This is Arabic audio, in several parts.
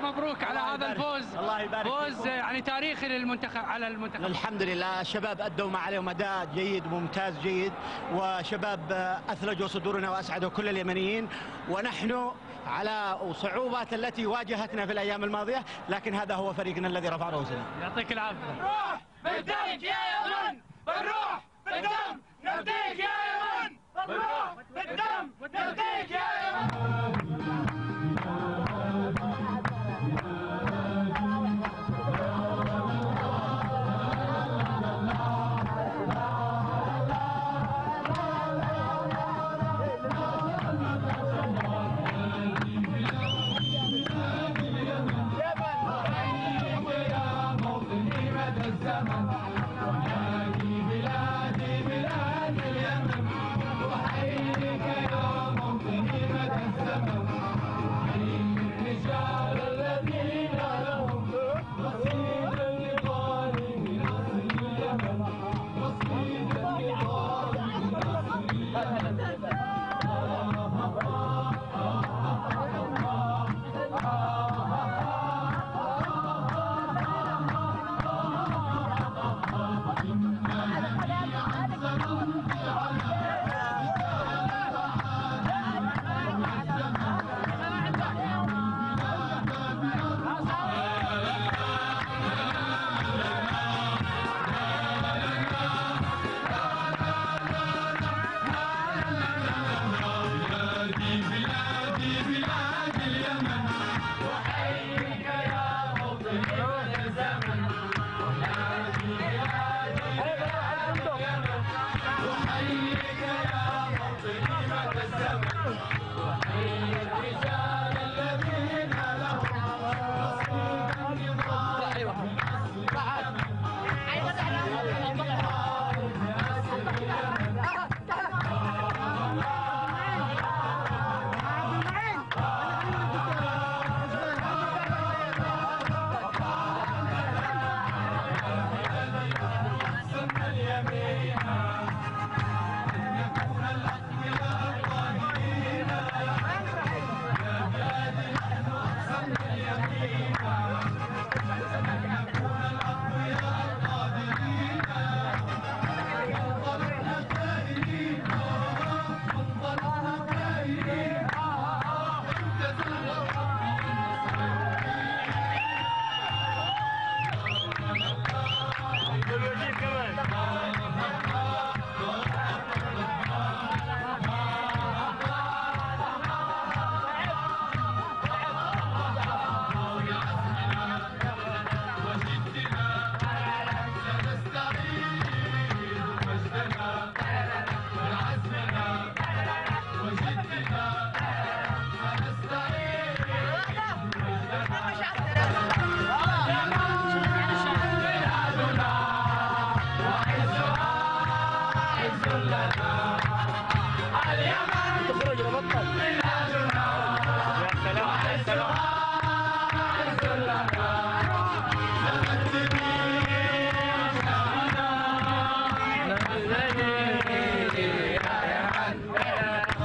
مبروك على هذا الفوز. الله يبارك فوز فيكم. يعني تاريخي للمنتخب على المنتخب. الحمد لله الشباب أدوا ما عليهم أداء جيد ممتاز جيد، وشباب أثلجوا صدورنا وأسعدوا كل اليمنيين، ونحن على صعوبات التي واجهتنا في الأيام الماضية، لكن هذا هو فريقنا الذي رفع رؤوسنا. يعطيك العافية. بالروح بالدم يا يمن، بالروح بالدم نفديك يا يمن، بالروح بالدم نفديك يا يمن.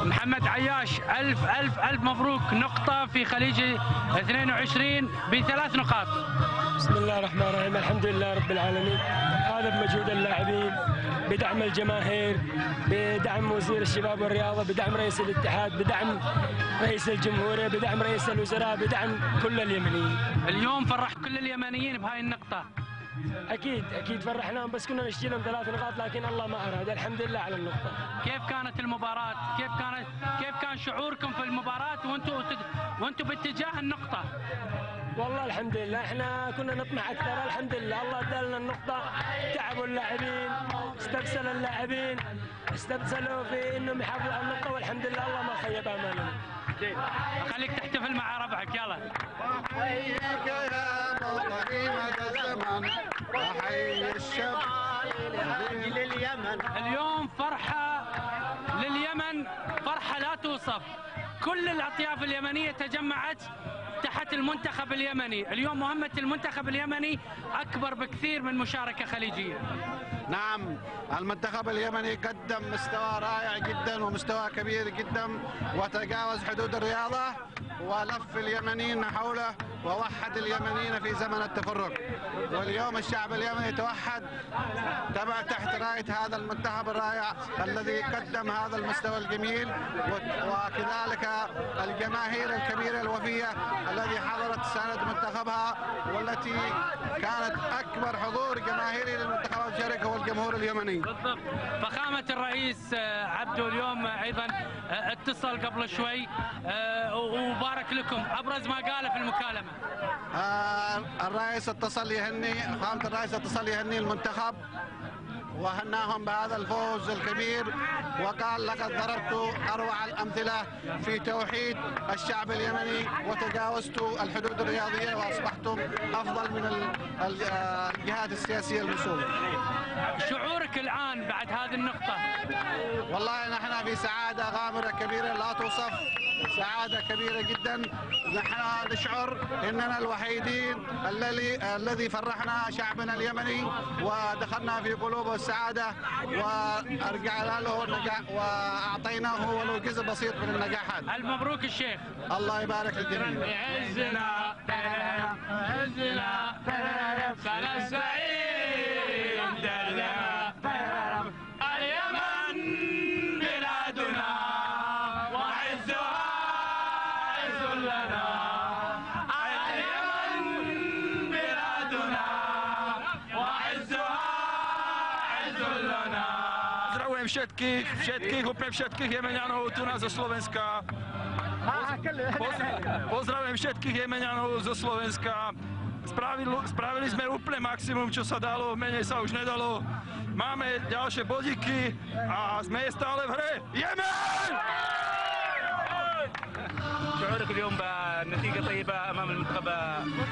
محمد عياش، ألف مبروك، نقطة في خليج 22 ب3 نقاط. بسم الله الرحمن الرحيم، الحمد لله رب العالمين. هذا بمجهود اللاعبين، بدعم الجماهير، بدعم وزير الشباب والرياضة، بدعم رئيس الاتحاد، بدعم رئيس الجمهورية، بدعم رئيس الوزراء، بدعم كل اليمنيين. اليوم فرح كل اليمنيين بهاي النقطة. أكيد فرحناهم، بس كنا نشتي لهم 3 نقاط لكن الله ما أراد. الحمد لله على النقطة. كيف كانت المباراة؟ كيف كان شعوركم في المباراة وانتم باتجاه النقطة؟ والله الحمد لله احنا كنا نطمح اكثر. الحمد لله الله ادالنا النقطة. تعبوا اللاعبين، استبسل اللاعبين، استبسلوا في انهم يحافظوا على النقطة، والحمد لله الله ما خيب امالهم. خليك تحتفل مع ربعك، يلا. احييك يا موطني مدى الزمن، واحيي الشباب لاجل اليمن. اليوم فرحة لليمن، فرحة لا توصف. كل الاطياف اليمنية تجمعت تحت المنتخب اليمني. اليوم مهمة المنتخب اليمني أكبر بكثير من مشاركة خليجية. نعم، المنتخب اليمني قدم مستوى رائع جدا ومستوى كبير جدا وتجاوز حدود الرياضة ولف اليمنيين حوله ووحد اليمنيين في زمن التفرق. واليوم الشعب اليمني توحد تحت راية هذا المنتخب الرائع الذي قدم هذا المستوى الجميل، وكذلك الجماهير الكبيرة الوفية التي حضرت ساند منتخبها، والتي كانت أكبر حضور جماهيري للمنتخب المشارك هو الجمهور اليمني. بالضبط. فخامة الرئيس عبدو اليوم أيضا اتصل قبل شوي وبارك لكم، أبرز ما قاله في المكالمة. الرئيس اتصل يهني، فخامة الرئيس اتصل يهني المنتخب وهناهم بهذا الفوز الكبير، وقال لقد ضربت أروع الأمثلة في توحيد الشعب اليمني وتجاوزت الحدود الرياضية وأصبحتم أفضل من الجهات السياسية المسؤولة. شعورك الآن بعد هذه النقطة؟ والله نحن في سعادة غامرة كبيرة لا توصف، سعادة كبيرة جدا. نحن نشعر أننا الوحيدين الذي فرحنا شعبنا اليمني ودخلنا في قلوبه السعادة وأرجعنا له النجاح وأعطيناه ولو جزء بسيط من النجاحات. ألف مبروك الشيخ. الله يبارك للجميع. عزنا عزنا سنة سعيد لنا اليمن بلادنا وعزها عز لنا اليمن بلادنا وعزها عز لنا. Pozdravujem všetkých, úplne všetkých Jemenianov tu nás zo Slovenska. Pozdravujem všetkých Jemenianov zo Slovenska. Spravili sme úplne maximum, čo sa dalo, menej sa už nedalo. Máme ďalšie bodíky a sme stále v hre. Jemen! شعورك اليوم بنتيجة طيبة أمام المنتخب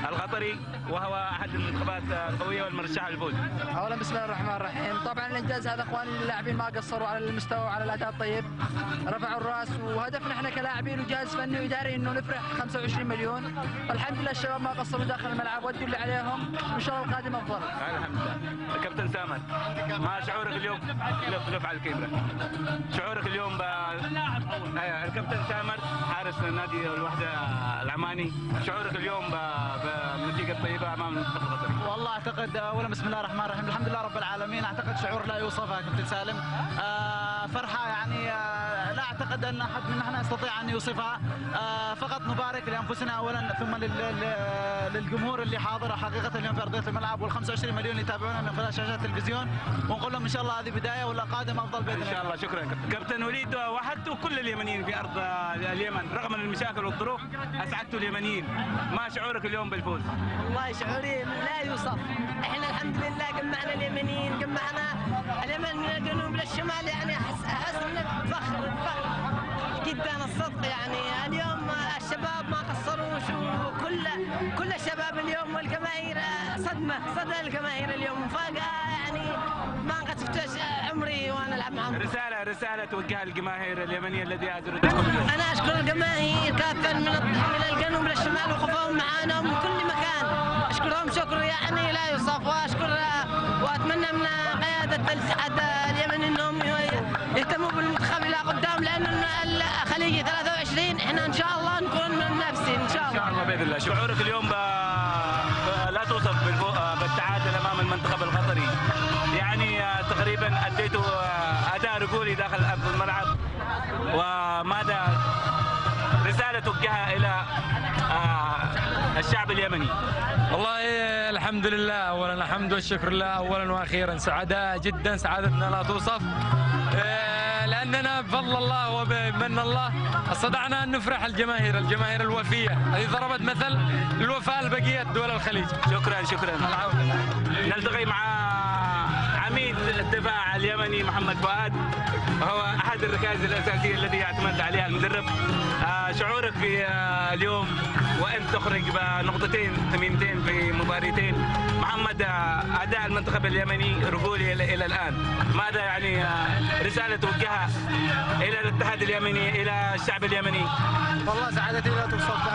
القطري وهو أحد المنتخبات القوية والمرشحة للفوز. أولا بسم الله الرحمن الرحيم، طبعا الإنجاز هذا إخواني اللاعبين ما قصروا على المستوى وعلى الأداء الطيب، رفعوا الرأس، وهدفنا احنا كلاعبين وجهاز فني وإداري إنه نفرح 25 مليون. الحمد لله الشباب ما قصروا داخل الملعب ودوا اللي عليهم، وإن شاء الله القادم أفضل. الحمد لله. كابتن سامر، ما شعورك اليوم؟ لف على الكاميرا. شعورك اليوم الكابتن سامر حارس نادي الوحدة العماني، شعورك اليوم بالنتيجة الطيبة أمام المنتخب القطري؟ والله أعتقد أولا بسم الله الرحمن الرحيم، الحمد لله رب العالمين. أعتقد شعور لا يوصف يا كابتن سالم، فرحة يعني لا أعتقد أن أحد منا احنا يستطيع أن يوصفها. فقط نبارك لأنفسنا أولا ثم للجمهور اللي حاضر حقيقة اليوم في أرضية الملعب وال25 مليون اللي يتابعونا من خلال شاشات التلفزيون، ونقول لهم إن شاء الله هذه بداية والقادم أفضل بإذن الله. إن شاء الله. شكرا كابتن وليد، وحدتوا كل اليمنيين في أرض اليمن رغم المشاكل والظروف، أسعدتوا اليمنيين. ما شعورك اليوم بالفوز؟ والله شعوري لا يوصف. احنا الحمد لله جمعنا اليمنيين، جمعنا اليمن من الجنوب للشمال، يعني احس بفخر جدا الصدق. يعني اليوم الشباب ما قصروش، وكل الشباب اليوم والجماهير صدى الجماهير اليوم مفاجأة، يعني ما قد شفتش عمري وانا العب معهم. رسالة توجهها للجماهير اليمنية الذي هاجروا. انا اشكر الجماهير كافة من الجنوب للشمال وقفوا معانا من كل مكان، اشكرهم شكر يعني لا يوصف. واتمنى من قيادة الاتحاد اليمني انهم يهتموا بالمنتخب الى قدام، لان الخليجي 23 احنا ان شاء الله نكون منافسين ان شاء الله. ان شاء الله باذن الله. شعورك اليوم لا توصف بالتعادل امام المنتخب القطري، يعني تقريبا اديتوا اداء رجولي داخل ارض الملعب، وماذا رسالة توجهها الى الشعب اليمني؟ والله الحمد لله، اولا الحمد والشكر لله اولا واخيرا، سعداء جدا، سعادتنا لا توصف، لاننا بفضل الله وبمن الله استطعنا ان نفرح الجماهير الوفيه التي ضربت مثل للوفاء لبقيه دول الخليج. شكرا. نلتقي مع عميد الدفاع اليمني محمد فؤاد، وهو احد الركائز الاساسيه التي يعتمد عليها المدرب. شعورك في اليوم وانت تخرج بنقطتين ثمينتين في مباريتين؟ محمد، اداء المنتخب اليمني رجولي الى الان، ماذا يعني رساله توجهها الى الاتحاد اليمني الى الشعب اليمني؟ والله سعادتي لا توصف.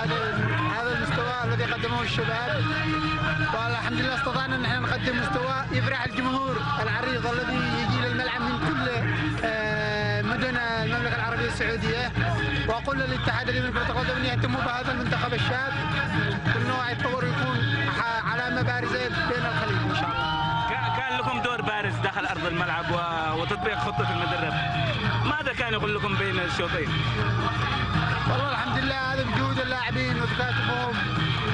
هذا المستوى الذي قدمه الشباب، والحمد لله استطعنا ان احنا نقدم مستوى يفرح الجمهور العريض الذي يجي للملعب من كل مدن المملكه العربيه السعوديه. واقول للاتحاد اليمني لكره القدم ان يهتموا بهذا المنتخب الشاب، كل نوع يتطور ويكون علامه بارزه بين الخليج ان شاء الله. كان لكم دور بارز داخل ارض الملعب وتطبيق خطه المدرب، ماذا كان يقول لكم بين الشوطين؟ والله الحمد لله هذا بجهود اللاعبين وتكاتفهم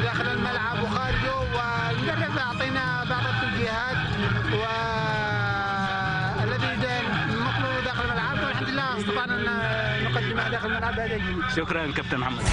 داخل الملعب وخارجه، والمدرب اعطينا بعض التوجيهات والذي المطلوب داخل الملعب، والحمد لله استطعنا ان نقدمها داخل الملعب بهذا الجهود. شكرا كابتن محمد.